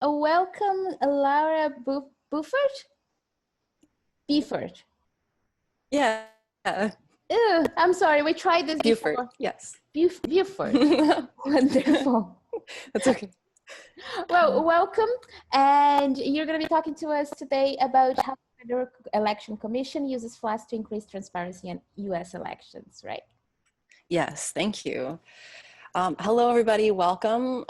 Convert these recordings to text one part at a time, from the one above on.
Welcome, Laura Beaufort? Beaufort. Yeah. Ew, I'm sorry, we tried this Beaufort, before. yes. Beaufort. Wonderful. That's okay. Well, welcome. And you're going to be talking to us today about how the Federal Election Commission uses Flask to increase transparency in U.S. elections, right? Yes, thank you. Hello, everybody. Welcome.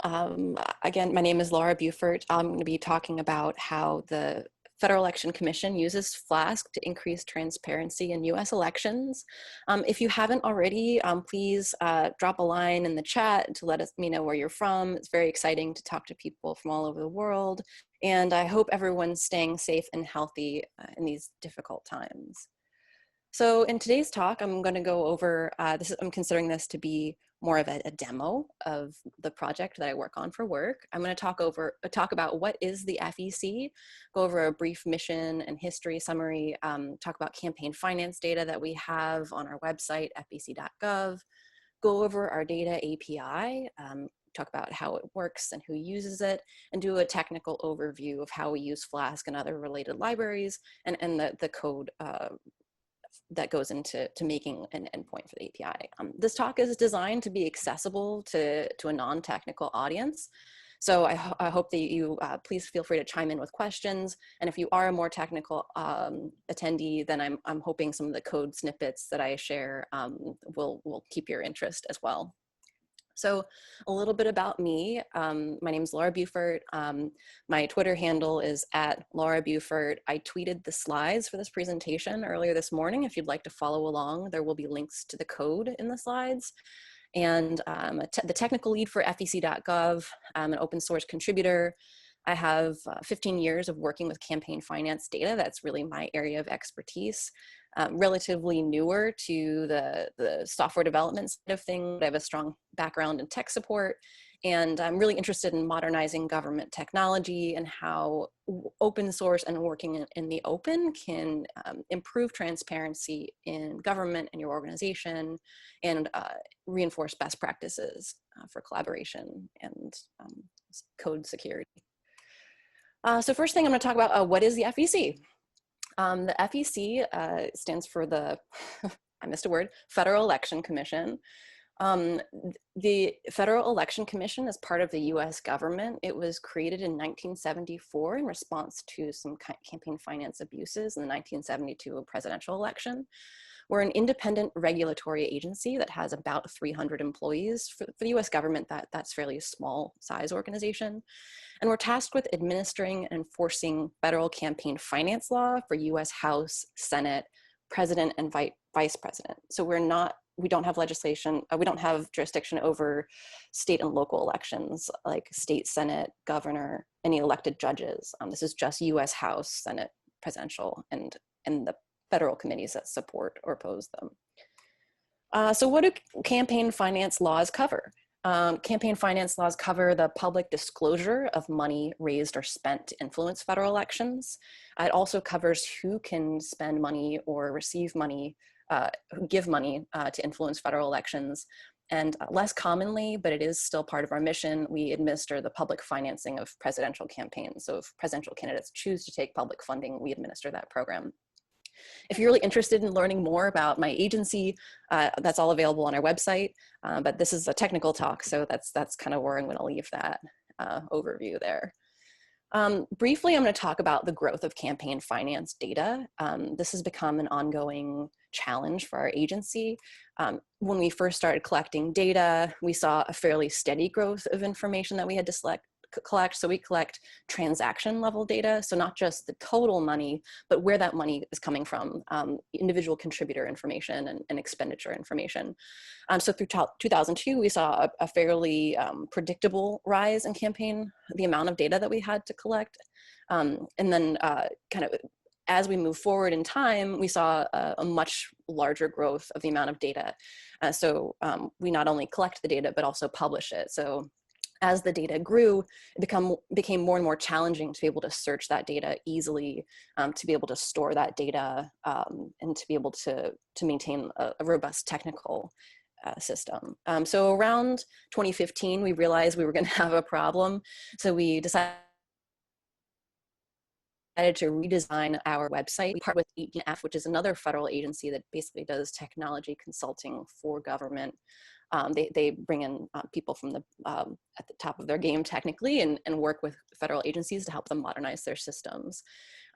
Again, my name is Laura Beaufort. I'm going to be talking about how the Federal Election Commission uses Flask to increase transparency in U.S. elections. If you haven't already, please drop a line in the chat to let me know where you're from. It's very exciting to talk to people from all over the world. And I hope everyone's staying safe and healthy in these difficult times. So in today's talk, I'm going to go over, I'm considering this to be more of a demo of the project that I work on for work. I'm going to talk about what is the FEC, go over a brief mission and history summary, talk about campaign finance data that we have on our website, fec.gov, go over our data API, talk about how it works and who uses it, and do a technical overview of how we use Flask and other related libraries and the code that goes into making an endpoint for the API. This talk is designed to be accessible to a non-technical audience. So I hope that you please feel free to chime in with questions. And if you are a more technical attendee, then I'm hoping some of the code snippets that I share will keep your interest as well. So a little bit about me. My name is Laura Beaufort. My Twitter handle is @LauraBeaufort. I tweeted the slides for this presentation earlier this morning. If you'd like to follow along, there will be links to the code in the slides. And the technical lead for FEC.gov. I'm an open source contributor. I have 15 years of working with campaign finance data. That's really my area of expertise. Relatively newer to the software development side of things. I have a strong background in tech support, and I'm really interested in modernizing government technology and how open source and working in the open can improve transparency in government and your organization and reinforce best practices for collaboration and code security. So first thing I'm going to talk about, what is the FEC? The FEC stands for the, I missed a word, Federal Election Commission. The Federal Election Commission is part of the US government. It was created in 1974 in response to some campaign finance abuses in the 1972 presidential election. We're an independent regulatory agency that has about 300 employees. For the US government, that's fairly a small size organization. And we're tasked with administering and enforcing federal campaign finance law for US House, Senate, President, and Vice President. So we don't have legislation, we don't have jurisdiction over state and local elections like state, Senate, governor, any elected judges. This is just US House, Senate, presidential, and the federal committees that support or oppose them. So what do campaign finance laws cover? Campaign finance laws cover the public disclosure of money raised or spent to influence federal elections. It also covers who can spend money or receive money, give money to influence federal elections. And less commonly, but it is still part of our mission, we administer the public financing of presidential campaigns. So if presidential candidates choose to take public funding, we administer that program. If you're really interested in learning more about my agency, that's all available on our website, but this is a technical talk, so that's kind of where I'm gonna leave that overview there. Briefly, I'm gonna talk about the growth of campaign finance data. This has become an ongoing challenge for our agency. When we first started collecting data, we saw a fairly steady growth of information that we had to collect. So we collect transaction level data. So not just the total money, but where that money is coming from, individual contributor information and expenditure information. So through 2002, we saw a fairly predictable rise in the amount of data that we had to collect. And then kind of as we move forward in time, we saw a much larger growth of the amount of data. So we not only collect the data, but also publish it. So as the data grew, it became more and more challenging to be able to search that data easily, to be able to store that data, and to be able to maintain a robust technical system. So around 2015, we realized we were going to have a problem. So we decided to redesign our website. We partnered with 18F, which is another federal agency that basically does technology consulting for government. They bring in people from at the top of their game technically and work with federal agencies to help them modernize their systems.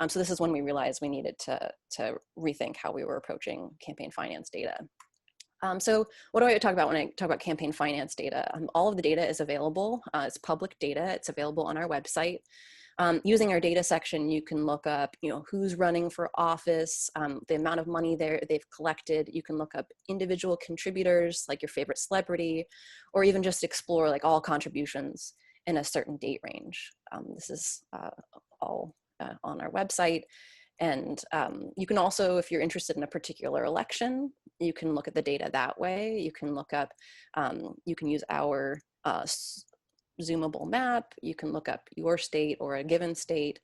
So this is when we realized we needed to rethink how we were approaching campaign finance data. So what do I talk about when I talk about campaign finance data? All of the data is available. It's public data. It's available on our website. Using our data section, you can look up, who's running for office, the amount of money they've collected. You can look up individual contributors, like your favorite celebrity, or even just explore like all contributions in a certain date range. This is all on our website. And you can also, if you're interested in a particular election, you can look at the data that way. You can look up, you can use our zoomable map. You can look up your state or a given state,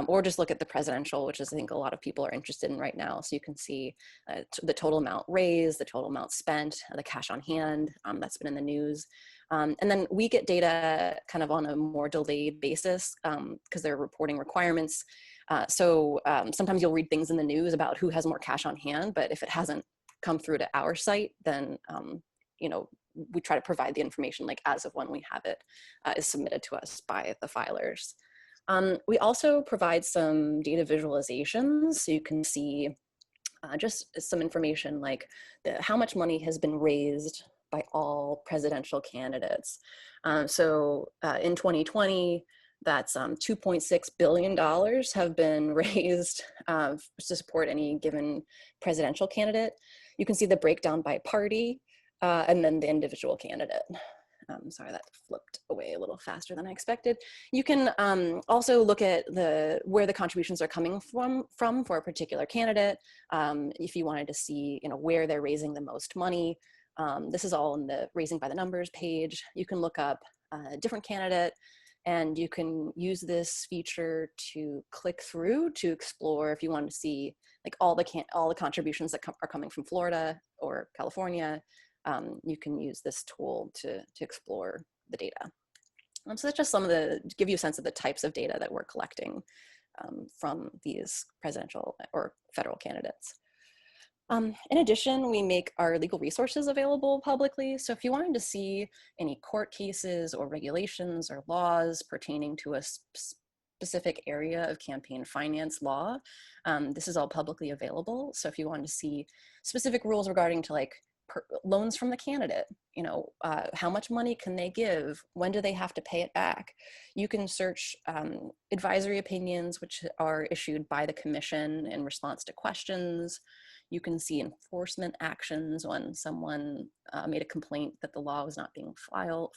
or just look at the presidential, which is I think a lot of people are interested in right now. So you can see the total amount raised, the total amount spent, the cash on hand that's been in the news. And then we get data kind of on a more delayed basis because there are reporting requirements. So sometimes you'll read things in the news about who has more cash on hand, but if it hasn't come through to our site, then we try to provide the information like as of when we have it is submitted to us by the filers. We also provide some data visualizations, so you can see just some information like how much money has been raised by all presidential candidates. So in 2020, that's $2.6 billion have been raised to support any given presidential candidate. You can see the breakdown by party and then the individual candidate. Sorry, that flipped away a little faster than I expected. You can also look at where the contributions are coming from for a particular candidate. If you wanted to see where they're raising the most money. This is all in the raising by the numbers page. You can look up a different candidate, and you can use this feature to click through to explore if you want to see like all the contributions that are coming from Florida or California. You can use this tool to explore the data. So that's just to give you a sense of the types of data that we're collecting from these presidential or federal candidates. In addition, we make our legal resources available publicly. So if you wanted to see any court cases or regulations or laws pertaining to a specific area of campaign finance law, this is all publicly available. So if you wanted to see specific rules regarding to like loans from the candidate, how much money can they give? When do they have to pay it back? You can search advisory opinions, which are issued by the commission in response to questions. You can see enforcement actions when someone made a complaint that the law was not being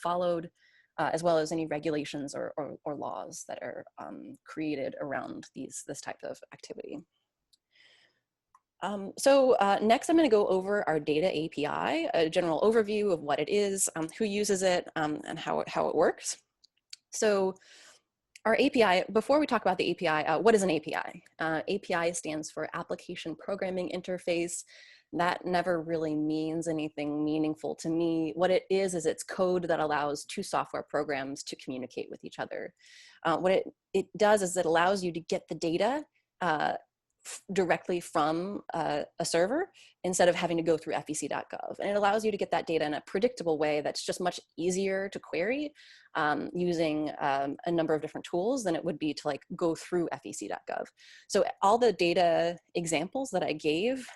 followed, as well as any regulations or laws that are created around this type of activity. Next, I'm going to go over our data API, a general overview of what it is, who uses it, and how it works. So our API, before we talk about the API, what is an API? API stands for Application Programming Interface. That never really means anything meaningful to me. What it is it's code that allows two software programs to communicate with each other. What it does is it allows you to get the data directly from a server instead of having to go through FEC.gov. And it allows you to get that data in a predictable way that's just much easier to query using a number of different tools than it would be to like go through FEC.gov. So all the data examples that I gave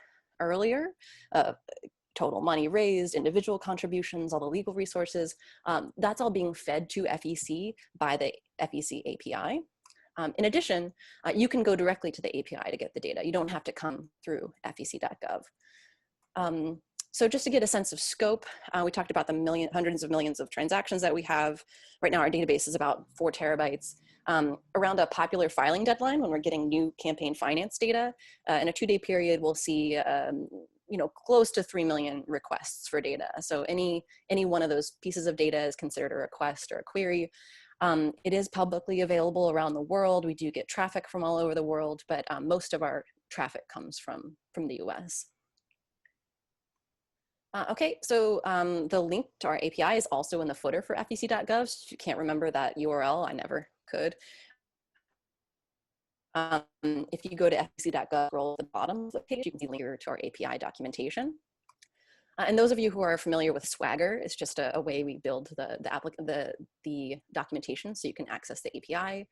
earlier, total money raised, individual contributions, all the legal resources, that's all being fed to FEC by the FEC API. In addition, you can go directly to the API to get the data. You don't have to come through FEC.gov. So just to get a sense of scope, we talked about the hundreds of millions of transactions that we have. Right now, our database is about 4 terabytes. Around a popular filing deadline, when we're getting new campaign finance data, in a 2-day period, we'll see close to 3 million requests for data. So any one of those pieces of data is considered a request or a query. It is publicly available around the world. We do get traffic from all over the world, but most of our traffic comes from the US. Okay, so the link to our API is also in the footer for FEC.gov. So if you can't remember that URL, I never could. If you go to fec.gov, scroll at the bottom of the page, you can see a link to our API documentation. And those of you who are familiar with Swagger, it's just a way we build the documentation so you can access the API.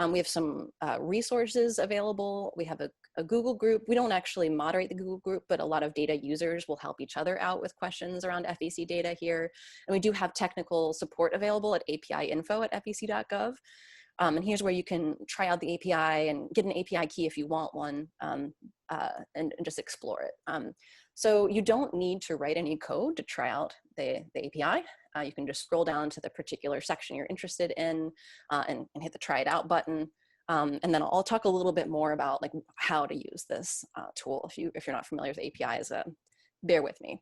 We have some resources available. We have a Google group. We don't actually moderate the Google group, but a lot of data users will help each other out with questions around FEC data here. And we do have technical support available at api.info@fec.gov. And here's where you can try out the API and get an API key if you want one, and just explore it. So you don't need to write any code to try out the API. You can just scroll down to the particular section you're interested in and hit the try it out button. And then I'll talk a little bit more about like how to use this tool. If you're not familiar with APIs, bear with me.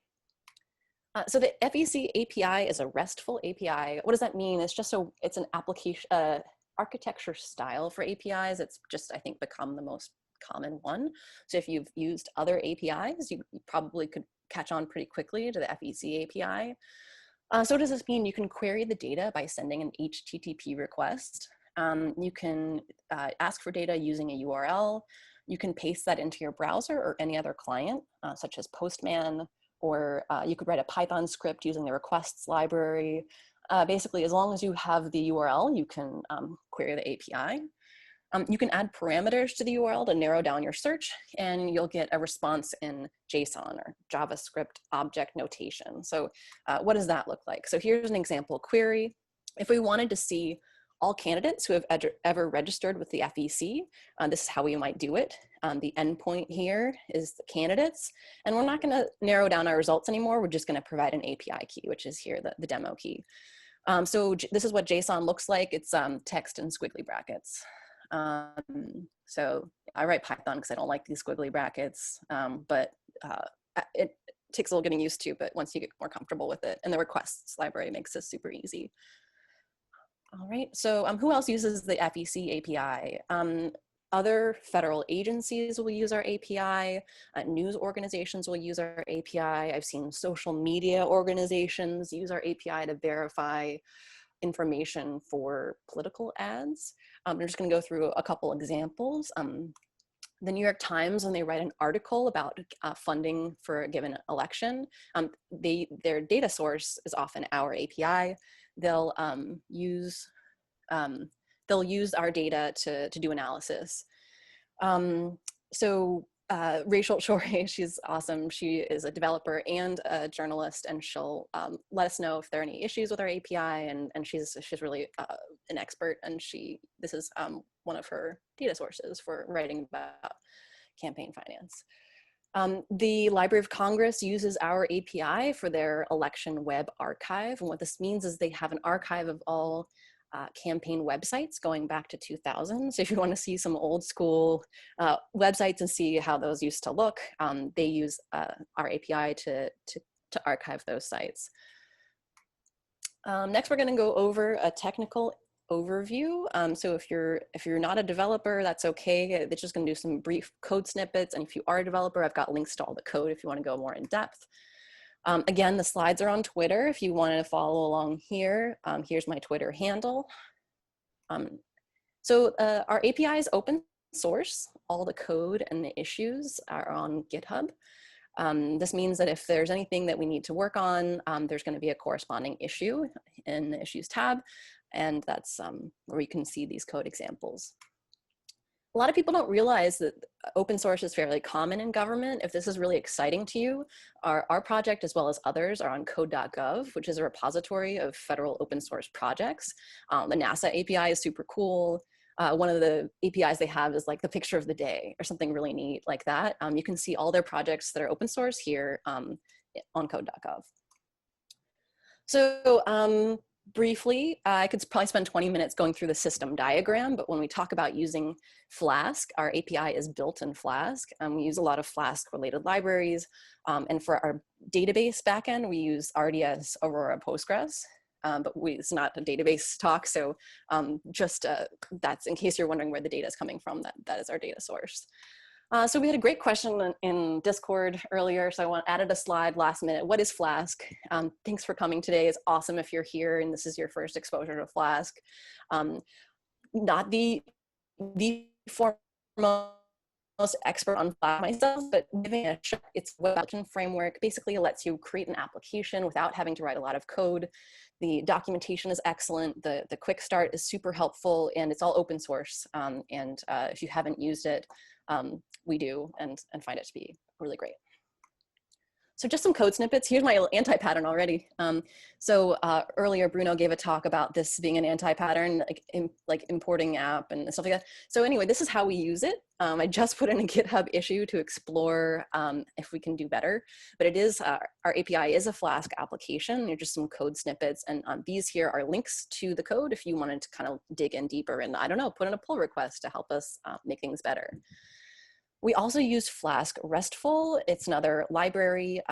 So the FEC API is a RESTful API. What does that mean? It's an application, architecture style for APIs. It's just, I think, become the most common one. So if you've used other APIs, you probably could catch on pretty quickly to the FEC API. So what does this mean? You can query the data by sending an HTTP request. You can ask for data using a URL. You can paste that into your browser or any other client, such as Postman, or you could write a Python script using the requests library. Basically, as long as you have the URL, you can query the API. You can add parameters to the URL to narrow down your search, and you'll get a response in JSON or JavaScript object notation. So what does that look like? So here's an example query. If we wanted to see all candidates who have ever registered with the FEC, this is how we might do it. The endpoint here is the candidates, and we're not gonna narrow down our results anymore. We're just gonna provide an API key, which is here, the demo key. So this is what JSON looks like. It's text and squiggly brackets. So I write Python because I don't like these squiggly brackets, but it takes a little getting used to, but once you get more comfortable with it, and the requests library makes this super easy. All right, so who else uses the FEC API? Other federal agencies will use our API, news organizations will use our API. I've seen social media organizations use our API to verify information for political ads. I'm just gonna go through a couple examples. The New York Times, when they write an article about funding for a given election, their data source is often our API. They'll use our data to do analysis. Rachel Chore, she's awesome. She is a developer and a journalist, and she'll let us know if there are any issues with our API, and she's really an expert, and this is one of her data sources for writing about campaign finance. The Library of Congress uses our API for their election web archive, and what this means is they have an archive of all campaign websites going back to 2000. So if you want to see some old school websites and see how those used to look, they use our API to archive those sites. Next, we're going to go over a technical overview. So if you're not a developer, that's okay. They're just going to do some brief code snippets. And if you are a developer, I've got links to all the code if you want to go more in depth. Again, the slides are on Twitter. If you want to follow along here, here's my Twitter handle. Our API is open source. All the code and the issues are on GitHub. This means that if there's anything that we need to work on, there's going to be a corresponding issue in the Issues tab, and that's where you can see these code examples. A lot of people don't realize that open source is fairly common in government. If this is really exciting to you, our project, as well as others, are on code.gov, which is a repository of federal open source projects. The NASA API is super cool. One of the APIs they have is like the picture of the day or something really neat like that. You can see all their projects that are open source here on code.gov. So briefly, I could probably spend 20 minutes going through the system diagram, but when we talk about using Flask, our API is built in Flask. We use a lot of Flask-related libraries, and for our database backend, we use RDS Aurora Postgres. But it's not a database talk, so that's in case you're wondering where the data is coming from, that is our data source. So we had a great question in Discord earlier, so I added a slide last minute. What is Flask? Thanks for coming today. It's awesome if you're here and this is your first exposure to Flask. Not the formal most expert on Flask myself, but giving it a shot. It's a web application framework. Basically, it lets you create an application without having to write a lot of code. The documentation is excellent. The quick start is super helpful, and it's all open source. If you haven't used it, we do, and find it to be really great. So just some code snippets. Here's my anti-pattern already. Earlier Bruno gave a talk about this being an anti-pattern, like importing app and stuff like that. So anyway, this is how we use it. I just put in a GitHub issue to explore if we can do better. But it is, our API is a Flask application. They're just some code snippets. And these here are links to the code if you wanted to kind of dig in deeper and, I don't know, put in a pull request to help us make things better. We also use Flask RESTful. It's another library.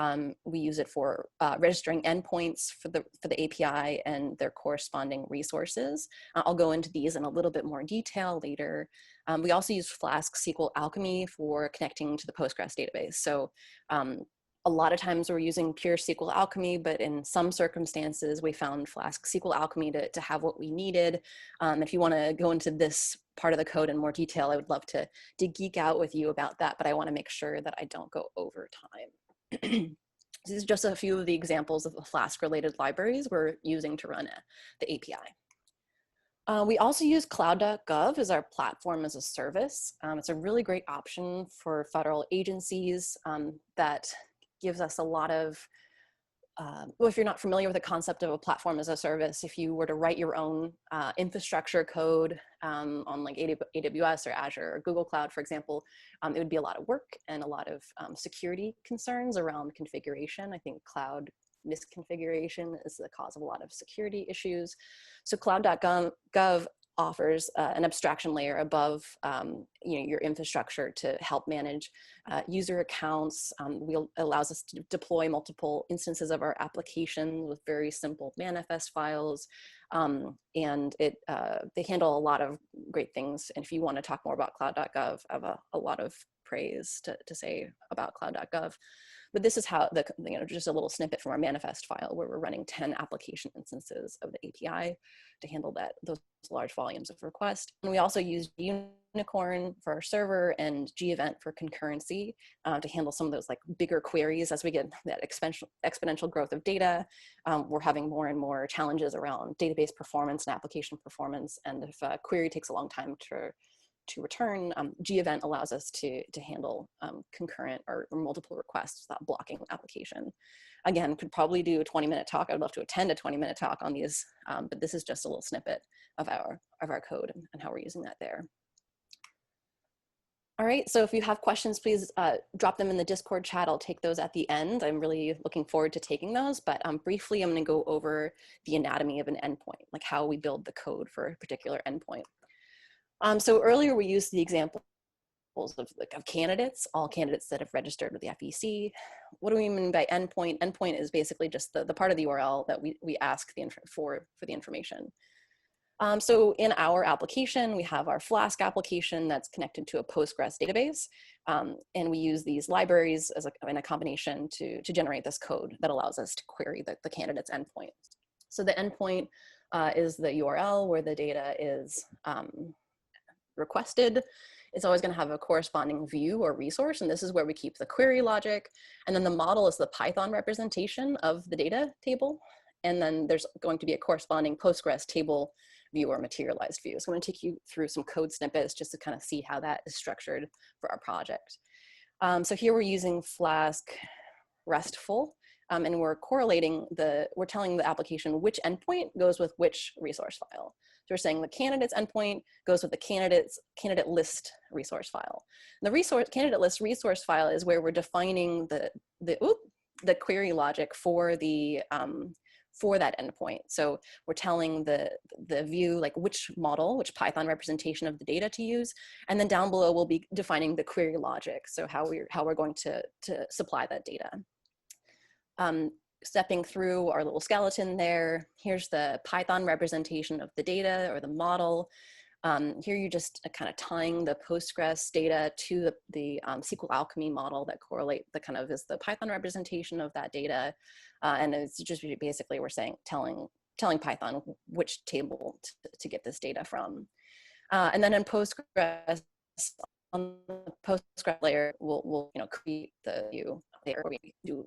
We use it for registering endpoints for the API and their corresponding resources. I'll go into these in a little bit more detail later. We also use Flask-SQLAlchemy for connecting to the Postgres database. So a lot of times we're using pure SQLAlchemy, but in some circumstances we found Flask-SQLAlchemy to have what we needed. If you want to go into this part of the code in more detail, I would love to geek out with you about that, but I want to make sure that I don't go over time. This is just a few of the examples of the Flask-related libraries we're using to run the API. We also use cloud.gov as our platform as a service. It's a really great option for federal agencies that gives us a lot of, well, if you're not familiar with the concept of a platform as a service, if you were to write your own infrastructure code on like AWS or Azure or Google Cloud, for example, it would be a lot of work and a lot of security concerns around configuration. I think cloud misconfiguration is the cause of a lot of security issues. So cloud.gov offers an abstraction layer above your infrastructure to help manage user accounts. Allows us to deploy multiple instances of our application with very simple manifest files. And they handle a lot of great things. And if you want to talk more about cloud.gov, I have a lot of praise to say about cloud.gov. But this is how, just a little snippet from our manifest file where we're running 10 application instances of the API to handle those large volumes of requests. And we also use Unicorn for our server and G-Event for concurrency to handle some of those like bigger queries. As we get that exponential growth of data, we're having more and more challenges around database performance and application performance. And if a query takes a long time to return, G-Event allows us to handle concurrent or multiple requests without blocking the application. Again, could probably do a 20-minute talk. I'd love to attend a 20-minute talk on these, but this is just a little snippet of our code and how we're using that there. All right, so if you have questions, please drop them in the Discord chat. I'll take those at the end. I'm really looking forward to taking those, but briefly I'm gonna go over the anatomy of an endpoint, like how we build the code for a particular endpoint. So earlier we used the examples of candidates, all candidates that have registered with the FEC. What do we mean by endpoint? Endpoint is basically just the part of the URL that we ask for the information. So in our application, we have our Flask application that's connected to a Postgres database. And we use these libraries in a combination to generate this code that allows us to query the candidate's endpoint. So the endpoint is the URL where the data is requested. It's always going to have a corresponding view or resource, and this is where we keep the query logic. And then the model is the Python representation of the data table. And then there's going to be a corresponding Postgres table view or materialized view. So I'm going to take you through some code snippets just to kind of see how that is structured for our project. So here we're using Flask RESTful, and we're correlating we're telling the application which endpoint goes with which resource file. So we're saying the candidate's endpoint goes with the candidate list resource file. And the candidate list resource file is where we're defining the query logic for that endpoint. So we're telling the view like which Python representation of the data to use, and then down below we'll be defining the query logic. So how we're going to supply that data. Stepping through our little skeleton there, here's the Python representation of the data or the model. Here you're just kind of tying the Postgres data to the SQLAlchemy model that is the Python representation of that data. And it's just basically we're telling Python which table to get this data from. And then in Postgres, on the Postgres layer, we'll create the view there. We do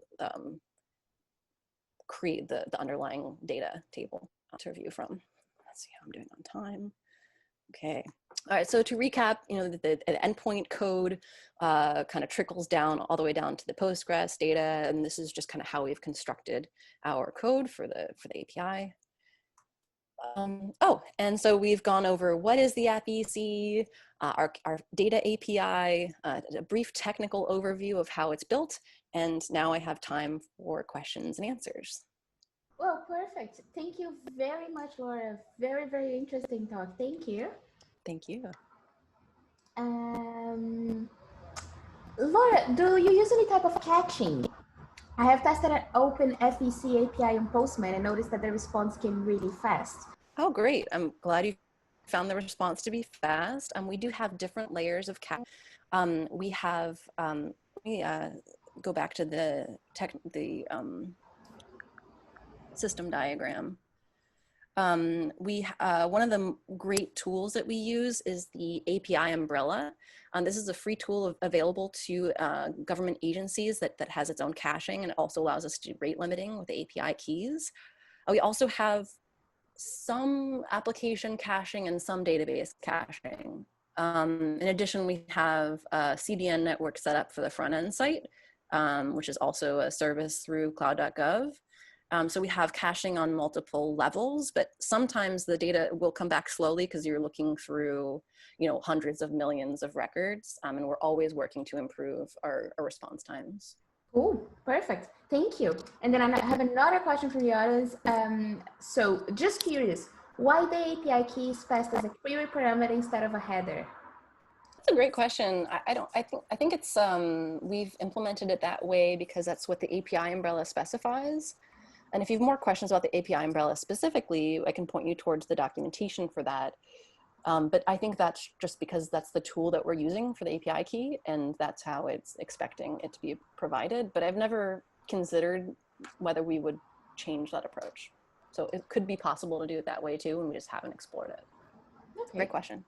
create the underlying data table to review from. Let's see how I'm doing on time. Okay. All right. So to recap, the endpoint code kind of trickles down all the way down to the Postgres data, and this is just kind of how we've constructed our code for the API. And so we've gone over what is the FEC, our data API, a brief technical overview of how it's built, and now I have time for questions and answers. Well, perfect. Thank you very much, Laura. Very, very interesting talk. Thank you. Thank you. Laura, do you use any type of caching? I have tested an open FEC API on Postman and noticed that the response came really fast. Oh, great. I'm glad you found the response to be fast. We do have different layers of caching. We have, go back to the system diagram. One of the great tools that we use is the API umbrella. This is a free tool available to government agencies that has its own caching, and it also allows us to do rate limiting with the API keys. We also have some application caching and some database caching. In addition, we have a CDN network set up for the front end site, which is also a service through cloud.gov. So we have caching on multiple levels, but sometimes the data will come back slowly because you're looking through, hundreds of millions of records, and we're always working to improve our response times. Oh, perfect. Thank you. And then I have another question for the audience. So just curious, why the API key is passed as a query parameter instead of a header? That's a great question. I think it's, we've implemented it that way because that's what the API umbrella specifies. And if you have more questions about the API umbrella specifically, I can point you towards the documentation for that. But I think that's just because that's the tool that we're using for the API key, and that's how it's expecting it to be provided. But I've never considered whether we would change that approach. So it could be possible to do it that way too, and we just haven't explored it. Okay. Great question.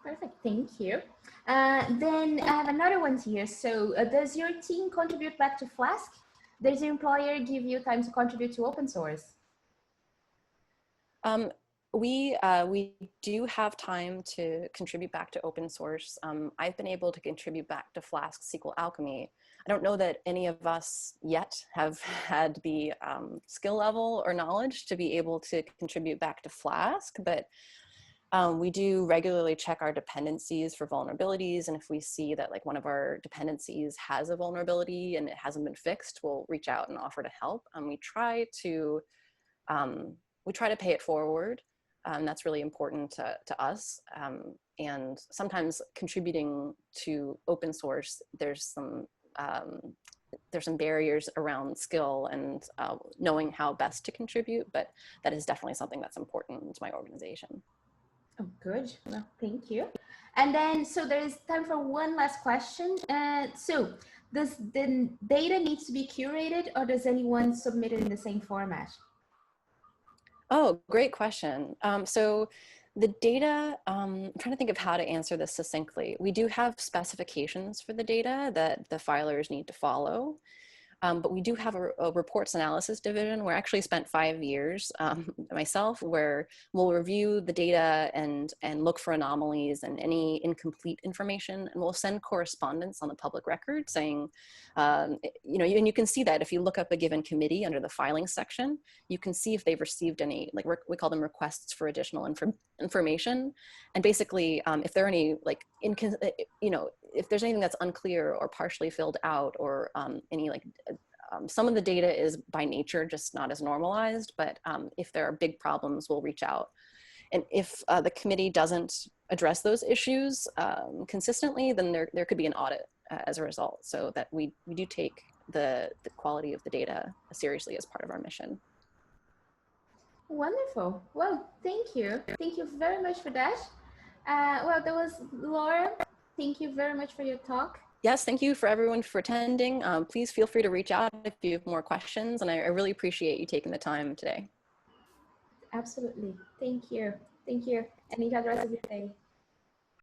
Perfect, thank you. Then I have another one here. So does your team contribute back to Flask? Does your employer give you time to contribute to open source? We do have time to contribute back to open source. I've been able to contribute back to Flask-SQLAlchemy. I don't know that any of us yet have had the skill level or knowledge to be able to contribute back to Flask, but we do regularly check our dependencies for vulnerabilities. And if we see that like one of our dependencies has a vulnerability and it hasn't been fixed, we'll reach out and offer to help. We try to pay it forward. That's really important to us. And sometimes contributing to open source, there's some barriers around skill and knowing how best to contribute, but that is definitely something that's important to my organization. Oh, good. Well, thank you. And then, so there is time for one last question. So does the data needs to be curated, or does anyone submit it in the same format? Oh, great question. So the data, I'm trying to think of how to answer this succinctly. We do have specifications for the data that the filers need to follow. But we do have a reports analysis division where I actually spent 5 years myself, where we'll review the data and look for anomalies and any incomplete information, and we'll send correspondence on the public record saying, and you can see that if you look up a given committee under the filing section, you can see if they've received any, like we call them requests for additional information. And basically, if there are any like, if there's anything that's unclear or partially filled out, or any like, some of the data is by nature just not as normalized, but if there are big problems, we'll reach out. And if the committee doesn't address those issues consistently, then there could be an audit as a result, so that we do take the quality of the data seriously as part of our mission. Wonderful. Well, thank you. Thank you very much for that. Well, that was Laura. Thank you very much for your talk. Yes, thank you for everyone for attending. Please feel free to reach out if you have more questions, and I really appreciate you taking the time today. Absolutely. Thank you. Thank you. And enjoy the rest of your day.